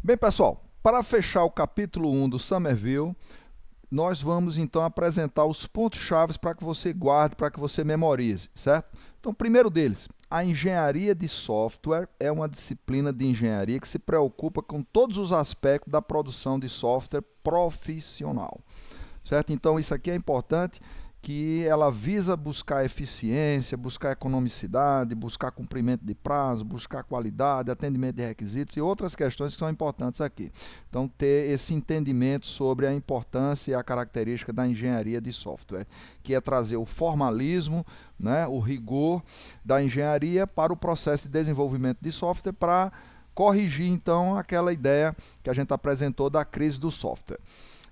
Bem, pessoal, para fechar o capítulo 1 do Somerville, nós vamos então apresentar os pontos-chave para que você guarde, para que você memorize, certo? Então, o primeiro deles, a engenharia de software é uma disciplina de engenharia que se preocupa com todos os aspectos da produção de software profissional, certo? Então, isso aqui é importante, que ela visa buscar eficiência, buscar economicidade, buscar cumprimento de prazo, buscar qualidade, atendimento de requisitos e outras questões que são importantes aqui. Então, ter esse entendimento sobre a importância e a característica da engenharia de software, que é trazer o formalismo, né, o rigor da engenharia para o processo de desenvolvimento de software para corrigir, então, aquela ideia que a gente apresentou da crise do software.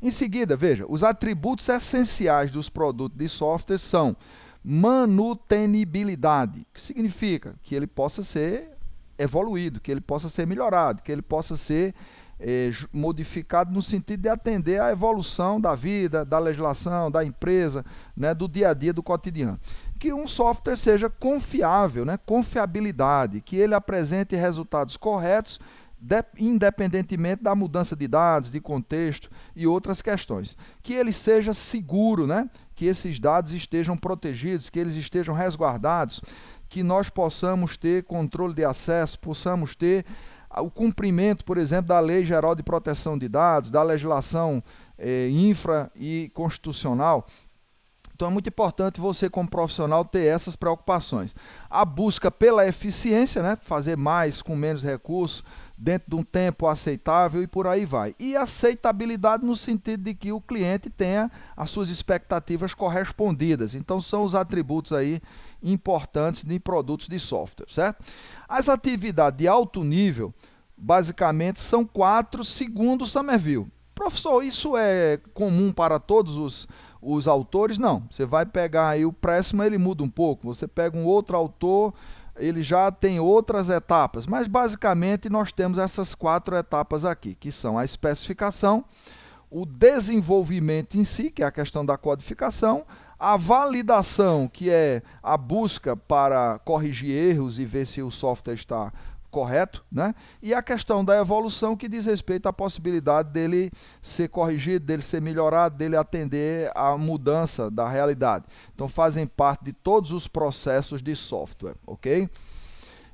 Em seguida, veja, os atributos essenciais dos produtos de software são manutenibilidade, que significa que ele possa ser evoluído, que ele possa ser melhorado, que ele possa ser modificado no sentido de atender à evolução da vida, da legislação, da empresa, né, do dia a dia, do cotidiano. Que um software seja confiável, né, confiabilidade, que ele apresente resultados corretos, independentemente da mudança de dados, de contexto e outras questões. Que ele seja seguro, né? Que esses dados estejam protegidos, que eles estejam resguardados, que nós possamos ter controle de acesso, possamos ter o cumprimento, por exemplo, da Lei Geral de Proteção de Dados, da legislação infra e constitucional. Então é muito importante você, como profissional, ter essas preocupações. A busca pela eficiência, né? Fazer mais com menos recursos, dentro de um tempo aceitável e por aí vai. E aceitabilidade no sentido de que o cliente tenha as suas expectativas correspondidas. Então são os atributos aí importantes de produtos de software, certo? As atividades de alto nível, basicamente, são 4 segundo Somerville. Professor, isso é comum para todos os autores? Não. Você vai pegar aí o Pressman, ele muda um pouco. Você pega um outro autor, ele já tem outras etapas, mas basicamente nós temos essas 4 etapas aqui, que são a especificação, o desenvolvimento em si, que é a questão da codificação, a validação, que é a busca para corrigir erros e ver se o software está correto, né? E a questão da evolução, que diz respeito à possibilidade dele ser corrigido, dele ser melhorado, dele atender à mudança da realidade. Então fazem parte de todos os processos de software, ok?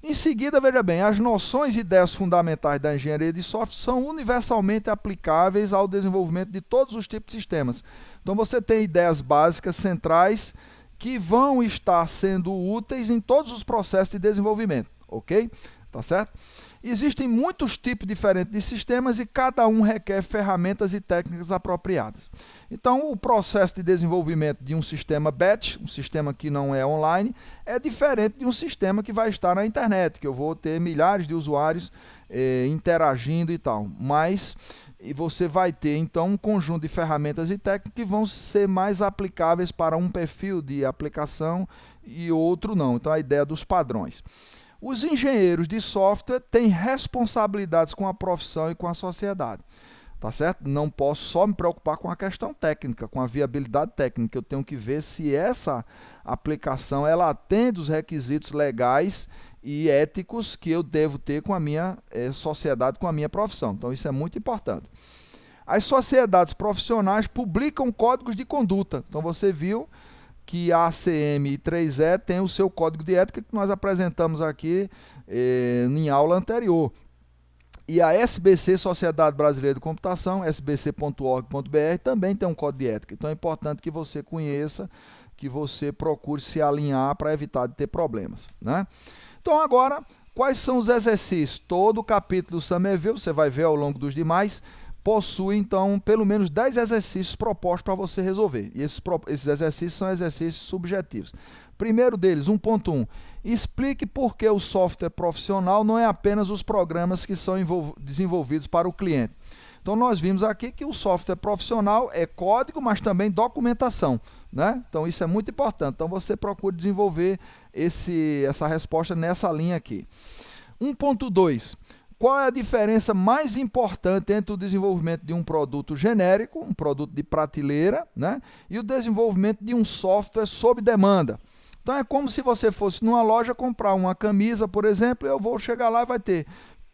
Em seguida, veja bem, as noções e ideias fundamentais da engenharia de software são universalmente aplicáveis ao desenvolvimento de todos os tipos de sistemas. Então você tem ideias básicas centrais que vão estar sendo úteis em todos os processos de desenvolvimento, ok? Tá certo? Existem muitos tipos diferentes de sistemas e cada um requer ferramentas e técnicas apropriadas. Então, o processo de desenvolvimento de um sistema batch, um sistema que não é online, é diferente de um sistema que vai estar na internet, que eu vou ter milhares de usuários interagindo e tal. Mas você vai ter, então, um conjunto de ferramentas e técnicas que vão ser mais aplicáveis para um perfil de aplicação e outro não. Então, a ideia dos padrões. Os engenheiros de software têm responsabilidades com a profissão e com a sociedade, tá certo? Não posso só me preocupar com a questão técnica, com a viabilidade técnica. Eu tenho que ver se essa aplicação ela atende os requisitos legais e éticos que eu devo ter com a minha sociedade, com a minha profissão. Então isso é muito importante. As sociedades profissionais publicam códigos de conduta. Então você viu que a ACM 3E tem o seu código de ética que nós apresentamos aqui em aula anterior. E a SBC, Sociedade Brasileira de Computação, sbc.org.br, também tem um código de ética. Então é importante que você conheça, que você procure se alinhar para evitar de ter problemas, né? Então agora, quais são os exercícios? Todo o capítulo do Somerville, você vai ver ao longo dos demais, possui, então, pelo menos 10 exercícios propostos para você resolver. E esses exercícios são exercícios subjetivos. Primeiro deles, 1.1. Explique por que o software profissional não é apenas os programas que são desenvolvidos para o cliente. Então, nós vimos aqui que o software profissional é código, mas também documentação, né? Então, isso é muito importante. Então, você procura desenvolver essa resposta nessa linha aqui. 1.2. Qual é a diferença mais importante entre o desenvolvimento de um produto genérico, um produto de prateleira, né, e o desenvolvimento de um software sob demanda? Então é como se você fosse numa loja comprar uma camisa, por exemplo, e eu vou chegar lá e vai ter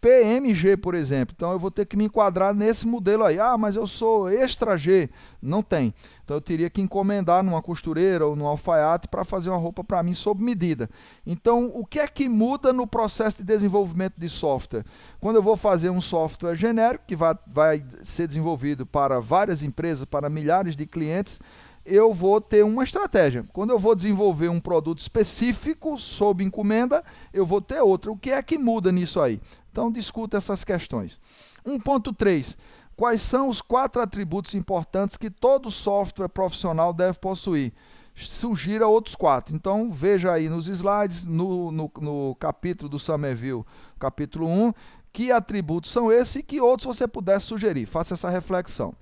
PMG, por exemplo. Então eu vou ter que me enquadrar nesse modelo aí. Ah, mas eu sou extra G. Não tem. Então eu teria que encomendar numa costureira ou num alfaiate para fazer uma roupa para mim sob medida. Então o que é que muda no processo de desenvolvimento de software? Quando eu vou fazer um software genérico, que vai ser desenvolvido para várias empresas, para milhares de clientes, eu vou ter uma estratégia. Quando eu vou desenvolver um produto específico sob encomenda, eu vou ter outra. O que é que muda nisso aí? Então, discuta essas questões. 1.3. Quais são os 4 atributos importantes que todo software profissional deve possuir? Sugira outros 4. Então, veja aí nos slides, no capítulo do Somerville, capítulo 1, que atributos são esses e que outros você pudesse sugerir. Faça essa reflexão.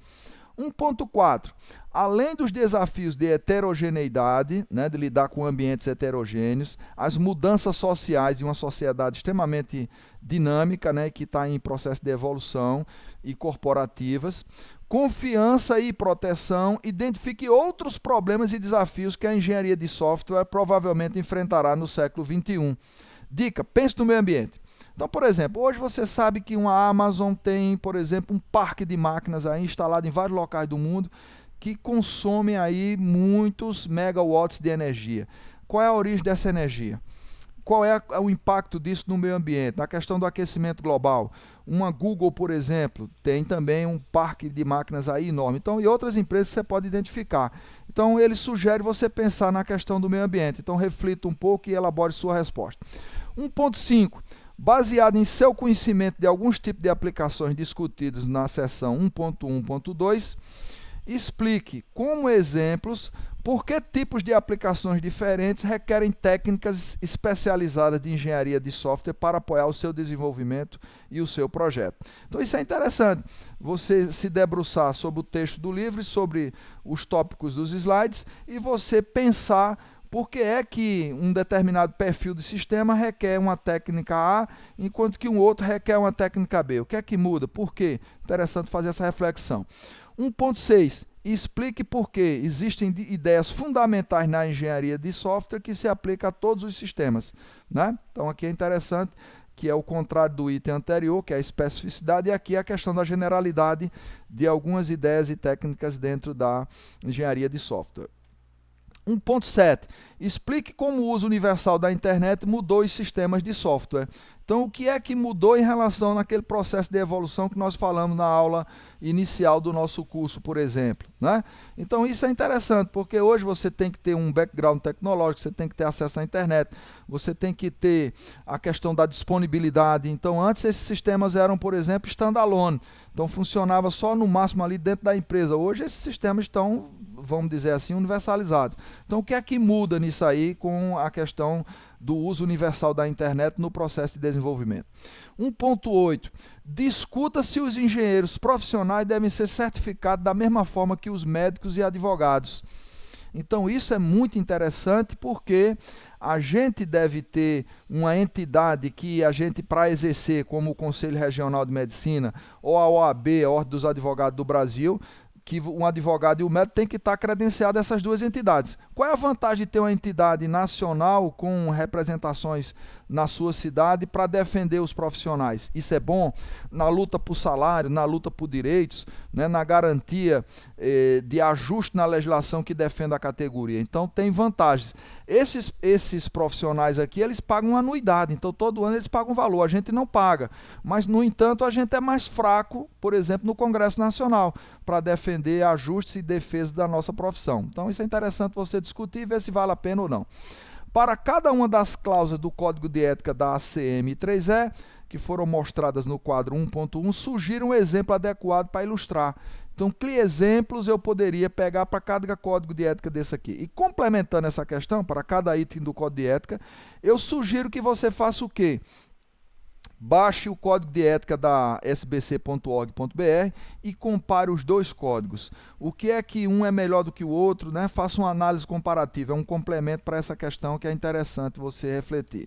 1.4. Além dos desafios de heterogeneidade, né, de lidar com ambientes heterogêneos, as mudanças sociais de uma sociedade extremamente dinâmica, né, que está em processo de evolução, e corporativas, confiança e proteção, identifique outros problemas e desafios que a engenharia de software provavelmente enfrentará no século XXI. Dica: pense no meio ambiente. Então, por exemplo, hoje você sabe que uma Amazon tem, por exemplo, um parque de máquinas aí instalado em vários locais do mundo que consomem aí muitos megawatts de energia. Qual é a origem dessa energia? Qual é o impacto disso no meio ambiente? A questão do aquecimento global. Uma Google, por exemplo, tem também um parque de máquinas aí enorme. Então, e outras empresas você pode identificar. Então, ele sugere você pensar na questão do meio ambiente. Então, reflita um pouco e elabore sua resposta. 1.5. Baseado em seu conhecimento de alguns tipos de aplicações discutidos na seção 1.1.2, explique, como exemplos, por que tipos de aplicações diferentes requerem técnicas especializadas de engenharia de software para apoiar o seu desenvolvimento e o seu projeto. Então isso é interessante, você se debruçar sobre o texto do livro e sobre os tópicos dos slides e você pensar por que é que um determinado perfil de sistema requer uma técnica A, enquanto que um outro requer uma técnica B. O que é que muda? Por quê? Interessante fazer essa reflexão. 1.6. Explique por que existem ideias fundamentais na engenharia de software que se aplicam a todos os sistemas, né? Então aqui é interessante, que é o contrário do item anterior, que é a especificidade, e aqui a questão da generalidade de algumas ideias e técnicas dentro da engenharia de software. 1.7. Explique como o uso universal da internet mudou os sistemas de software. Então, o que é que mudou em relação naquele processo de evolução que nós falamos na aula inicial do nosso curso, por exemplo, né? Então, isso é interessante, porque hoje você tem que ter um background tecnológico, você tem que ter acesso à internet, você tem que ter a questão da disponibilidade. Então, antes esses sistemas eram, por exemplo, standalone. Então, funcionava só no máximo ali dentro da empresa. Hoje, esses sistemas estão, vamos dizer assim, universalizados. Então, o que é que muda nisso aí com a questão do uso universal da internet no processo de desenvolvimento? 1.8. Discuta se os engenheiros profissionais devem ser certificados da mesma forma que os médicos e advogados. Então, isso é muito interessante porque a gente deve ter uma entidade que a gente, para exercer, como o Conselho Regional de Medicina ou a OAB, a Ordem dos Advogados do Brasil, que um advogado e o médico tem que estar credenciado a essas duas entidades. Qual é a vantagem de ter uma entidade nacional com representações na sua cidade para defender os profissionais? Isso é bom na luta por salário, na luta por direitos, né, na garantia de ajuste na legislação que defenda a categoria. Então tem vantagens. Esses profissionais aqui, eles pagam uma anuidade, então todo ano eles pagam um valor, a gente não paga. Mas, no entanto, a gente é mais fraco, por exemplo, no Congresso Nacional, para defender ajustes e defesa da nossa profissão. Então isso é interessante você discutir e ver se vale a pena ou não. Para cada uma das cláusulas do Código de Ética da ACM e 3E, que foram mostradas no quadro 1.1, sugira um exemplo adequado para ilustrar. Então, que exemplos eu poderia pegar para cada código de ética desse aqui? E complementando essa questão, para cada item do código de ética, eu sugiro que você faça o quê? Baixe o código de ética da sbc.org.br e compare os dois códigos. O que é que um é melhor do que o outro, né? Faça uma análise comparativa, é um complemento para essa questão que é interessante você refletir.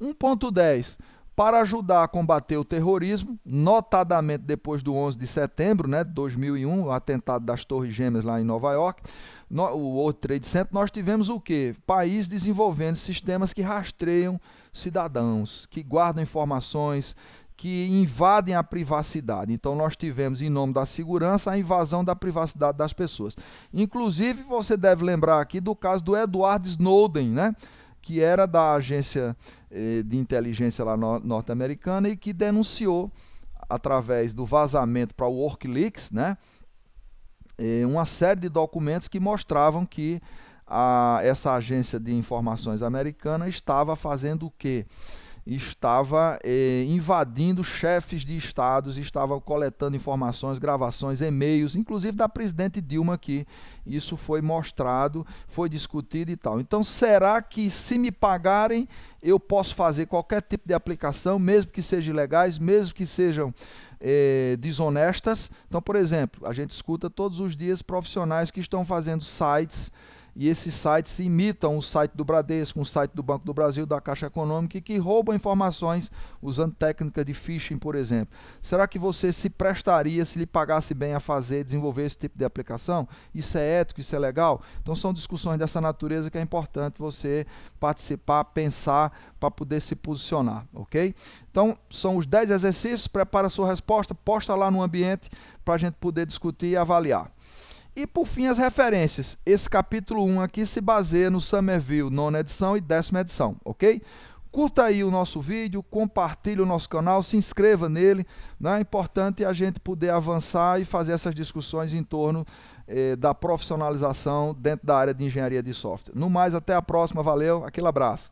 1.10. Para ajudar a combater o terrorismo, notadamente depois do 11 de setembro, né, de 2001, o atentado das Torres Gêmeas lá em Nova York, o World Trade Center, nós tivemos o quê? País desenvolvendo sistemas que rastreiam cidadãos, que guardam informações, que invadem a privacidade. Então nós tivemos, em nome da segurança, a invasão da privacidade das pessoas. Inclusive, você deve lembrar aqui do caso do Edward Snowden, né? Que era da agência de inteligência lá norte-americana e que denunciou, através do vazamento para o WikiLeaks, né? Uma série de documentos que mostravam que essa agência de informações americana estava fazendo o quê? Estava invadindo chefes de estados, estava coletando informações, gravações, e-mails, inclusive da presidente Dilma aqui. Isso foi mostrado, foi discutido e tal. Então, será que se me pagarem, eu posso fazer qualquer tipo de aplicação, mesmo que sejam ilegais, mesmo que sejam desonestas? Então, por exemplo, a gente escuta todos os dias profissionais que estão fazendo sites, e esses sites imitam o site do Bradesco, o site do Banco do Brasil, da Caixa Econômica, e que roubam informações usando técnica de phishing, por exemplo. Será que você se prestaria, se lhe pagasse bem, a desenvolver esse tipo de aplicação? Isso é ético, isso é legal? Então são discussões dessa natureza que é importante você participar, pensar, para poder se posicionar, ok? Então são os 10 exercícios, prepara a sua resposta, posta lá no ambiente para a gente poder discutir e avaliar. E por fim, as referências. Esse capítulo 1 aqui se baseia no Somerville, 9ª edição e 10ª edição, ok? Curta aí o nosso vídeo, compartilhe o nosso canal, se inscreva nele, né? É importante a gente poder avançar e fazer essas discussões em torno da profissionalização dentro da área de engenharia de software. No mais, até a próxima, valeu, aquele abraço.